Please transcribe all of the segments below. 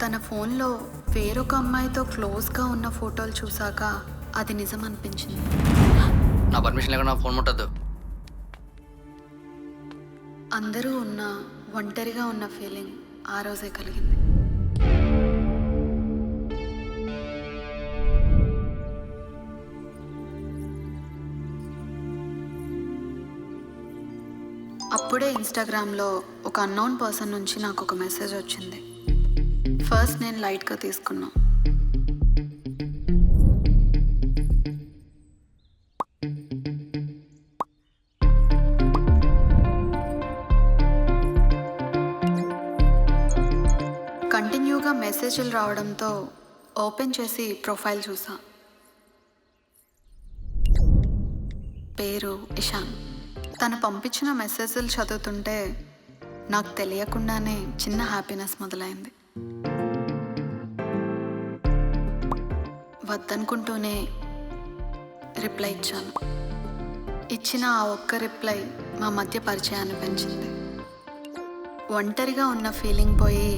తన ఫోన్లో వేరొక అమ్మాయితో క్లోజ్గా ఉన్న ఫోటోలు చూసాక అది నిజం అనిపించింది. నా పర్మిషన్ లేకుండా నా ఫోన్ ముట్టద్దు. అందరూ ఉన్న ఒంటరిగా ఉన్న ఫీలింగ్ ఆ రోజే కలిగింది. అప్పుడే ఇన్స్టాగ్రామ్లో ఒక అన్నోన్ పర్సన్ నుంచి నాకు ఒక మెసేజ్ వచ్చింది. ఫస్ట్ నేను లైట్గా తీసుకున్నా. కంటిన్యూగా మెసేజ్లు రావడంతో ఓపెన్ చేసి ప్రొఫైల్ చూసా. పేరు ఇషాన్. తను పంపించిన మెసేజ్లు చదువుతుంటే నాకు తెలియకుండానే చిన్న హ్యాపీనెస్ మొదలైంది. వద్దనుకుంటూనే రిప్లై ఇచ్చాను. ఇచ్చిన ఆ ఒక్క రిప్లై మా మధ్య పరిచయాన్ని పెంచింది. ఒంటరిగా ఉన్న ఫీలింగ్ పోయి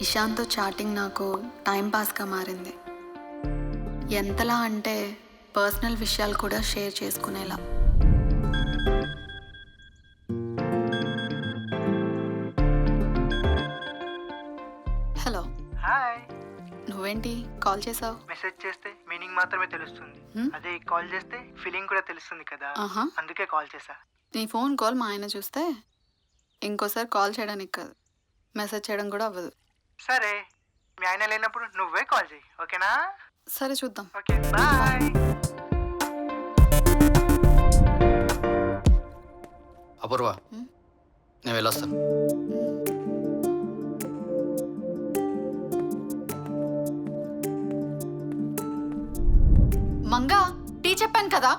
ఇషాన్తో చాటింగ్ నాకు టైంపాస్గా మారింది. ఎంతలా అంటే పర్సనల్ విషయాలు కూడా షేర్ చేసుకునేలా. హలో. హాయ్. నువ్వేంటి కాల్ చేసావు? మెసేజ్ చేస్తే మీనింగ్ మాత్రమే తెలుస్తుంది, అదే కాల్ చేస్తే ఫీలింగ్ కూడా తెలుస్తుంది కదా, అందుకే కాల్ చేసా. నీ ఫోన్ కాల్ మా ఆయన చూస్తే ఇంకోసారి కాల్ చేయడానికి కాదు, మెసేజ్ చేయడం కూడా అవ్వదు. సరే, మీ ఆయన లేనప్పుడు నువ్వే కాల్ చేయి, ఓకేనా? సరే చూద్దాం. Okay, bye. అపూర్వ, నేను వెళ్ళొస్తాను. మంగా, టీ చెప్పాను కదా.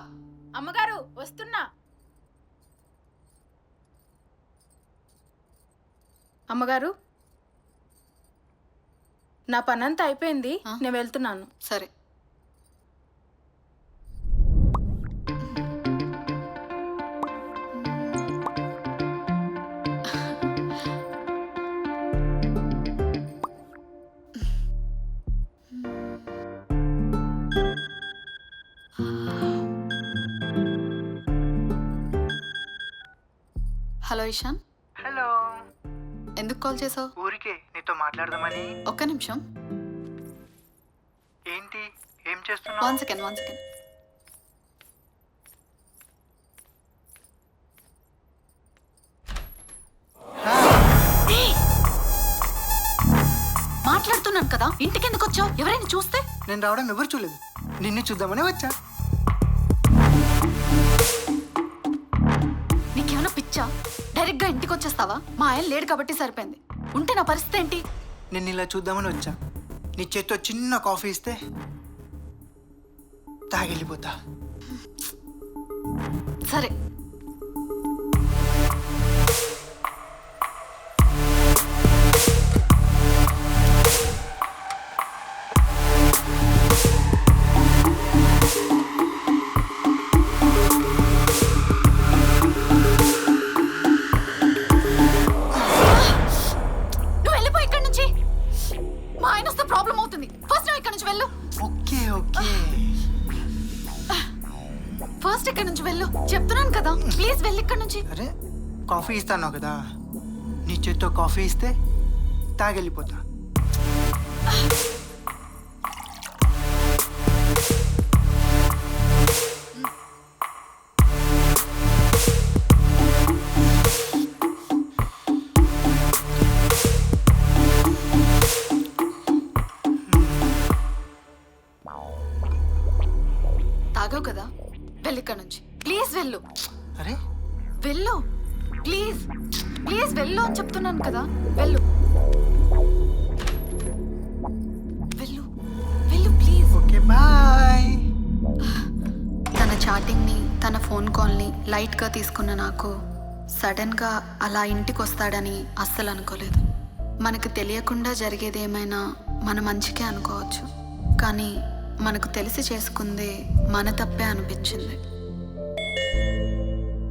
అమ్మగారు వస్తున్నా. అమ్మగారు, నా పనంతా అయిపోయింది, నేను వెళ్తున్నాను. సరే. హలో ఇషాన్. హలో. ఎందుకు కాల్ చేసావు? ఊరికే నీతో మాట్లాడదామని. ఒక్క నిమిషం. ఏంటి, ఏం చేస్తున్నావు? One second. మాట్లాడుతున్నాను కదా, ఇంటికి ఎందుకు వచ్చావు? ఎవరైనా చూస్తే? నేను రావడం ఎవరు చూడలేదు, నిన్ను చూద్దామని వచ్చా. నీకేమైనా పిచ్చా? డైరెక్ట్ గా ఇంటికి వచ్చేస్తావా? మా ఆయన లేడు కాబట్టి సరిపోయింది, ఉంటే నా పరిస్థితి ఏంటి? నిన్ను ఇలా చూద్దామని వచ్చా. నీ చేత్తో చిన్న కాఫీ ఇస్తే తాగెళ్ళిపోతా. సరే. ఫస్ట్ ఇక్కడ నుంచి వెళ్ళు చెప్తున్నాను కదా, ప్లీజ్ వెళ్ళి ఇక్కడ నుంచి. అరే, కాఫీ ఇస్తాను కదా, నీ చేత్తో కాఫీ ఇస్తే తాగెళ్ళిపోతా. తాగావు కదా, వెళ్ళి ఇక్కడ నుంచి ప్లీజ్ వెళ్ళు. అరే వెళ్ళు ప్లీజ్, ప్లీజ్ వెళ్ళు అని చెప్తున్నాను కదా, వెళ్ళు వెళ్ళు వెళ్ళు ప్లీజ్. Okay, bye. తన చాటింగ్ని, తన ఫోన్ కాల్ని లైట్గా తీసుకున్న నాకు సడన్గా అలా ఇంటికి వస్తాడని అస్సలు అనుకోలేదు. మనకు తెలియకుండా జరిగేది ఏమైనా మన మంచికే అనుకోవచ్చు, కానీ మనకు తెలిసి చేసుకుందే మన తప్పే అనిపించింది.